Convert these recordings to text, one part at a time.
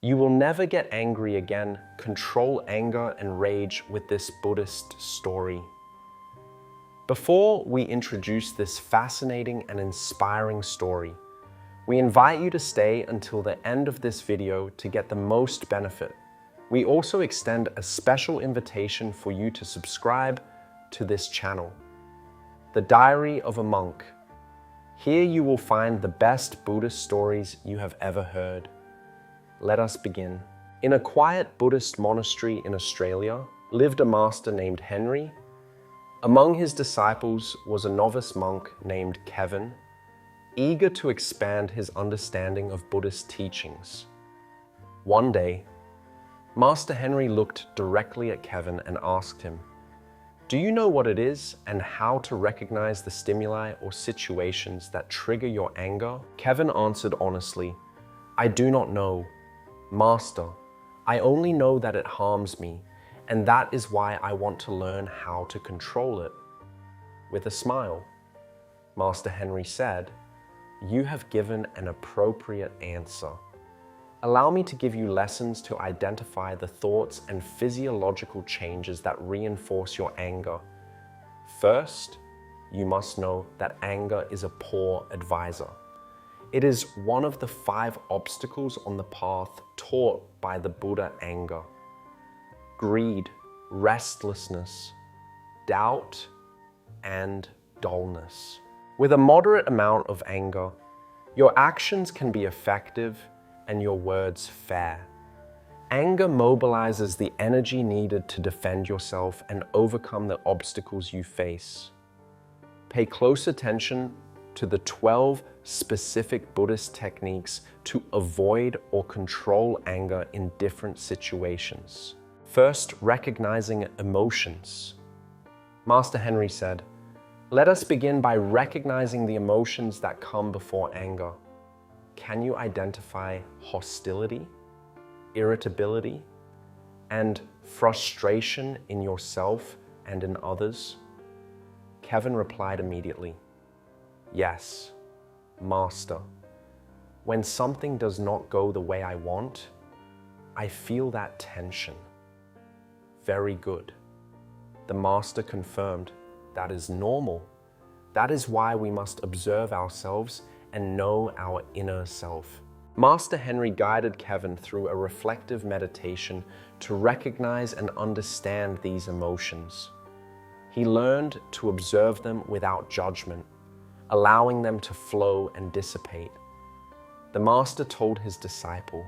You will never get angry again. Control anger and rage with this Buddhist story. Before we introduce this fascinating and inspiring story, we invite you to stay until the end of this video to get the most benefit. We also extend a special invitation for you to subscribe to this channel. The Diary of a Monk. Here you will find the best Buddhist stories you have ever heard. Let us begin. In a quiet Buddhist monastery in Australia lived a master named Henry. Among his disciples was a novice monk named Kevin, eager to expand his understanding of Buddhist teachings. One day, Master Henry looked directly at Kevin and asked him, "Do you know what it is and how to recognize the stimuli or situations that trigger your anger?" Kevin answered honestly, "I do not know, Master. I only know that it harms me, and that is why I want to learn how to control it." With a smile, Master Henry said, "You have given an appropriate answer. Allow me to give you lessons to identify the thoughts and physiological changes that reinforce your anger. First, you must know that anger is a poor advisor. It is one of the 5 obstacles on the path taught by the Buddha anger: greed, restlessness, doubt, and dullness. With a moderate amount of anger, your actions can be effective and your words fair. Anger mobilizes the energy needed to defend yourself and overcome the obstacles you face. Pay close attention to the 12 specific Buddhist techniques to avoid or control anger in different situations. First, recognizing emotions. Master Henry said, "Let us begin by recognizing the emotions that come before anger. Can you identify hostility, irritability, and frustration in yourself and in others?" Kevin replied immediately, "Yes, Master. When something does not go the way I want, I feel that tension." "Very good." The Master confirmed, "That is normal. That is why we must observe ourselves and know our inner self." Master Henry guided Kevin through a reflective meditation to recognize and understand these emotions. He learned to observe them without judgment, allowing them to flow and dissipate. The Master told his disciple,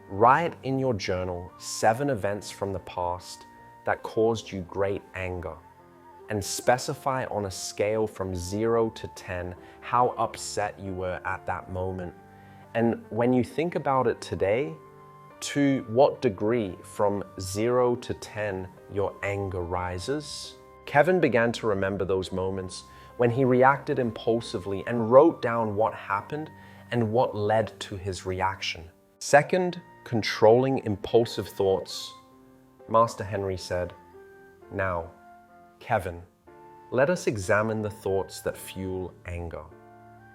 "Write in your journal 7 events from the past that caused you great anger, and specify on a scale from 0 to 10 how upset you were at that moment. And when you think about it today, to what degree from 0 to 10 your anger rises?" Kevin began to remember those moments when he reacted impulsively and wrote down what happened and what led to his reaction. Second, controlling impulsive thoughts. Master Henry said, "Now, Kevin, let us examine the thoughts that fuel anger.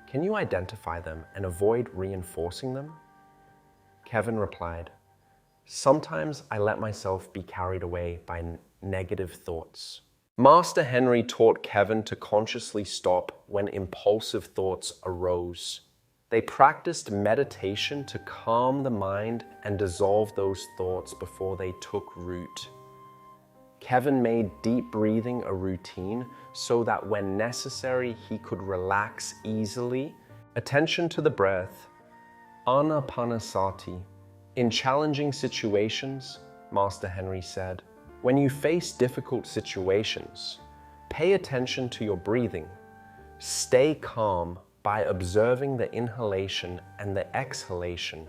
Can you identify them and avoid reinforcing them?" Kevin replied, "Sometimes I let myself be carried away by negative thoughts." Master Henry taught Kevin to consciously stop when impulsive thoughts arose. They practiced meditation to calm the mind and dissolve those thoughts before they took root. Kevin made deep breathing a routine so that when necessary, he could relax easily. Attention to the breath, anapanasati. In challenging situations, Master Henry said, when you face difficult situations, pay attention to your breathing. Stay calm by observing the inhalation and the exhalation.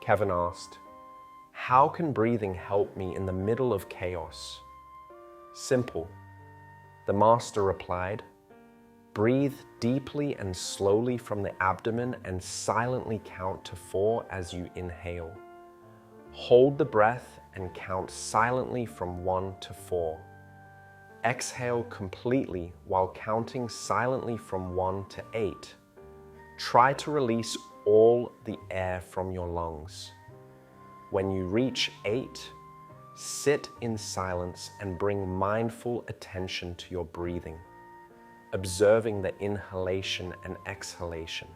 Kevin asked, "How can breathing help me in the middle of chaos?" "Simple." The Master replied, "Breathe deeply and slowly from the abdomen and silently count to 4 as you inhale. Hold the breath and count silently from 1 to 4. Exhale completely while counting silently from 1 to 8. Try to release all the air from your lungs. When you reach 8, sit in silence and bring mindful attention to your breathing, observing the inhalation and exhalation,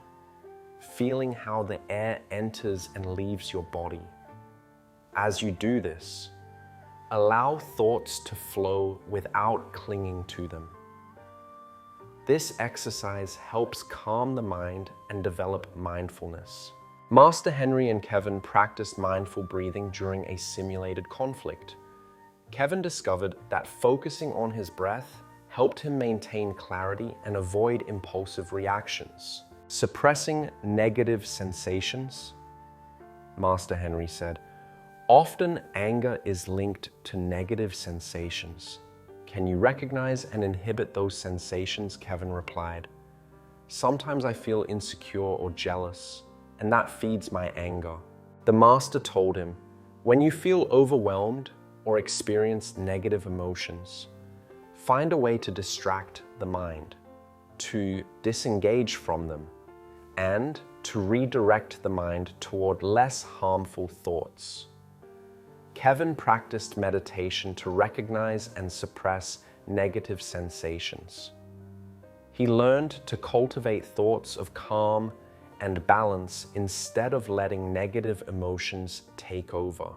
feeling how the air enters and leaves your body. As you do this, allow thoughts to flow without clinging to them. This exercise helps calm the mind and develop mindfulness. Master Henry and Kevin practiced mindful breathing during a simulated conflict. Kevin discovered that focusing on his breath helped him maintain clarity and avoid impulsive reactions. Suppressing negative sensations, Master Henry said, often anger is linked to negative sensations. Can you recognize and inhibit those sensations? Kevin replied. Sometimes I feel insecure or jealous, and that feeds my anger. The master told him, when you feel overwhelmed or experience negative emotions, find a way to distract the mind, to disengage from them, and to redirect the mind toward less harmful thoughts. Kevin practiced meditation to recognize and suppress negative sensations. He learned to cultivate thoughts of calm and balance instead of letting negative emotions take over.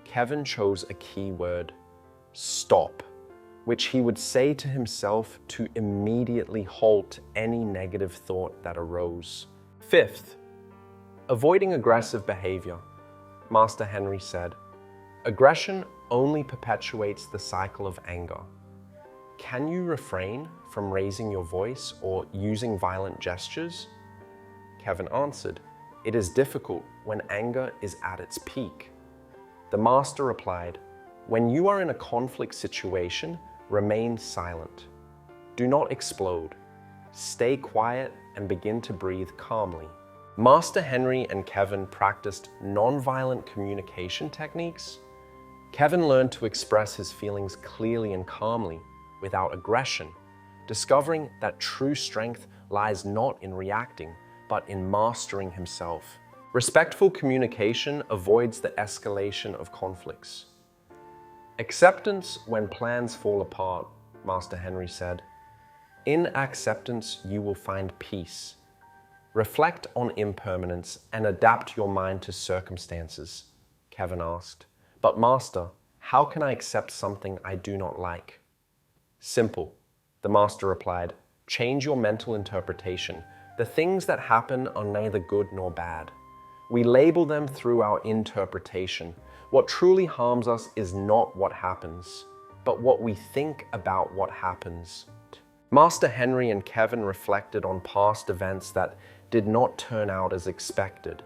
Kevin chose a key word, stop, which he would say to himself to immediately halt any negative thought that arose. 5th, avoiding aggressive behavior. Master Henry said, aggression only perpetuates the cycle of anger. Can you refrain from raising your voice or using violent gestures? Kevin answered, it is difficult when anger is at its peak. The master replied, when you are in a conflict situation, remain silent. Do not explode. Stay quiet and begin to breathe calmly. Master Henry and Kevin practiced nonviolent communication techniques. Kevin learned to express his feelings clearly and calmly, without aggression, discovering that true strength lies not in reacting, but in mastering himself. Respectful communication avoids the escalation of conflicts. Acceptance when plans fall apart, Master Henry said. In acceptance, you will find peace. Reflect on impermanence and adapt your mind to circumstances, Kevin asked. But Master, how can I accept something I do not like? Simple, the master replied. Change your mental interpretation. The things that happen are neither good nor bad. We label them through our interpretation. What truly harms us is not what happens, but what we think about what happens. Master Henry and Kevin reflected on past events that did not turn out as expected.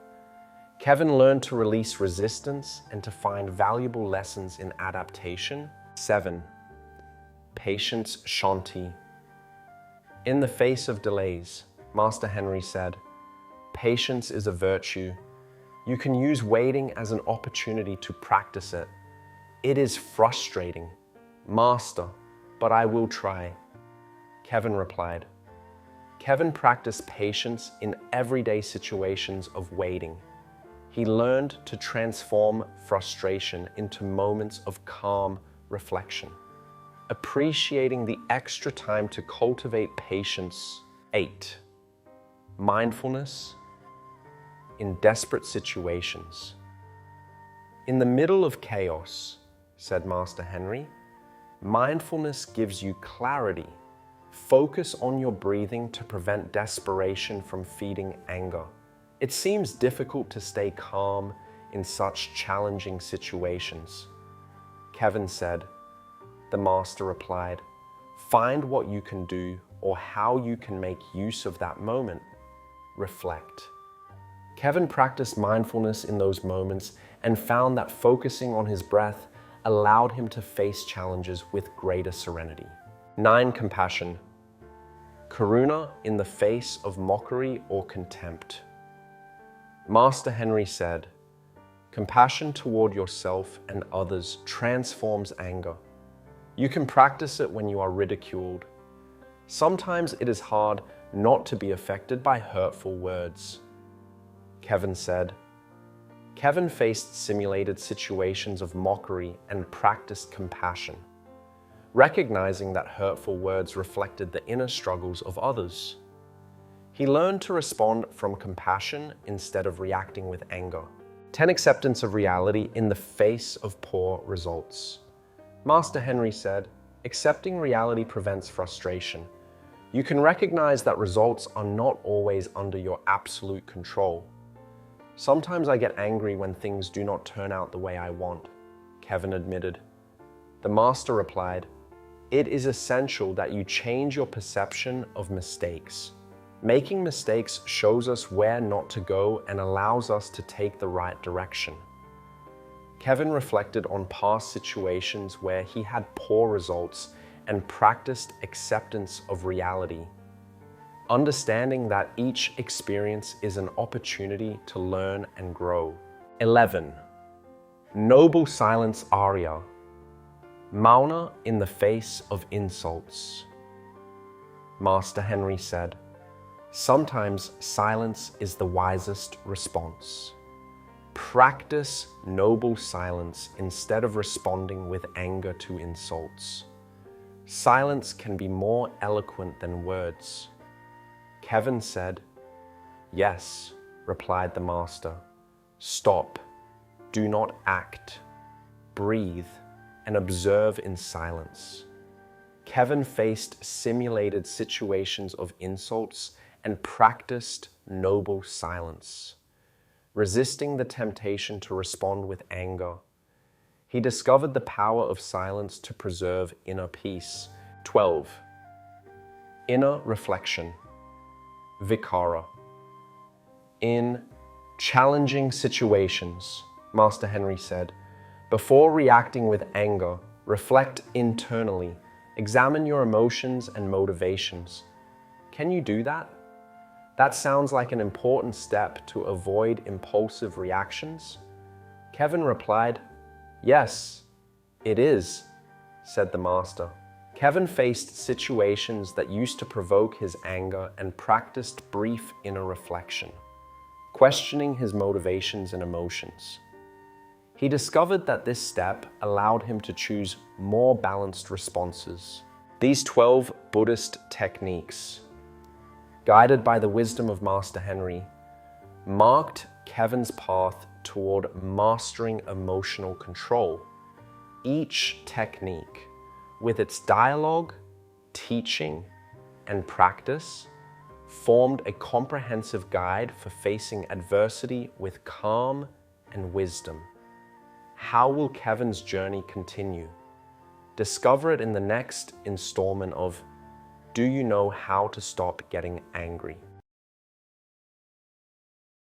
Kevin learned to release resistance and to find valuable lessons in adaptation. 7. Patience Shanti. In the face of delays, Master Henry said, patience is a virtue. You can use waiting as an opportunity to practice it. It is frustrating, Master, but I will try. Kevin replied. Kevin practiced patience in everyday situations of waiting. He learned to transform frustration into moments of calm reflection, appreciating the extra time to cultivate patience. 8. Mindfulness in desperate situations. In the middle of chaos, said Master Henry, mindfulness gives you clarity. Focus on your breathing to prevent desperation from feeding anger. It seems difficult to stay calm in such challenging situations. Kevin said. The master replied, find what you can do or how you can make use of that moment. Reflect. Kevin practiced mindfulness in those moments and found that focusing on his breath allowed him to face challenges with greater serenity. 9. Compassion. Karuna in the face of mockery or contempt. Master Henry said, compassion toward yourself and others transforms anger. You can practice it when you are ridiculed. Sometimes it is hard not to be affected by hurtful words. Kevin said, Kevin faced simulated situations of mockery and practiced compassion, recognizing that hurtful words reflected the inner struggles of others. He learned to respond from compassion instead of reacting with anger. 10 Acceptance of reality in the face of poor results. Master Henry said, "Accepting reality prevents frustration. You can recognize that results are not always under your absolute control. Sometimes I get angry when things do not turn out the way I want," Kevin admitted. The master replied, "It is essential that you change your perception of mistakes. Making mistakes shows us where not to go and allows us to take the right direction." Kevin reflected on past situations where he had poor results and practiced acceptance of reality, understanding that each experience is an opportunity to learn and grow. 11. Noble silence aria. Mauna in the face of insults. Master Henry said, "Sometimes silence is the wisest response. Practice noble silence instead of responding with anger to insults. Silence can be more eloquent than words." Kevin said, "Yes," replied the master. "Stop, do not act, breathe, and observe in silence." Kevin faced simulated situations of insults and practiced noble silence, resisting the temptation to respond with anger. He discovered the power of silence to preserve inner peace. 12. Inner reflection. Vikara. In challenging situations, Master Henry said, before reacting with anger, reflect internally, examine your emotions and motivations. Can you do that? That sounds like an important step to avoid impulsive reactions. Kevin replied, "Yes, it is," said the master. Kevin faced situations that used to provoke his anger and practiced brief inner reflection, questioning his motivations and emotions. He discovered that this step allowed him to choose more balanced responses. These 12 Buddhist techniques, guided by the wisdom of Master Henry, marked Kevin's path toward mastering emotional control. Each technique, with its dialogue, teaching, and practice, formed a comprehensive guide for facing adversity with calm and wisdom. How will Kevin's journey continue? Discover it in the next installment of Do You Know How to Stop Getting Angry?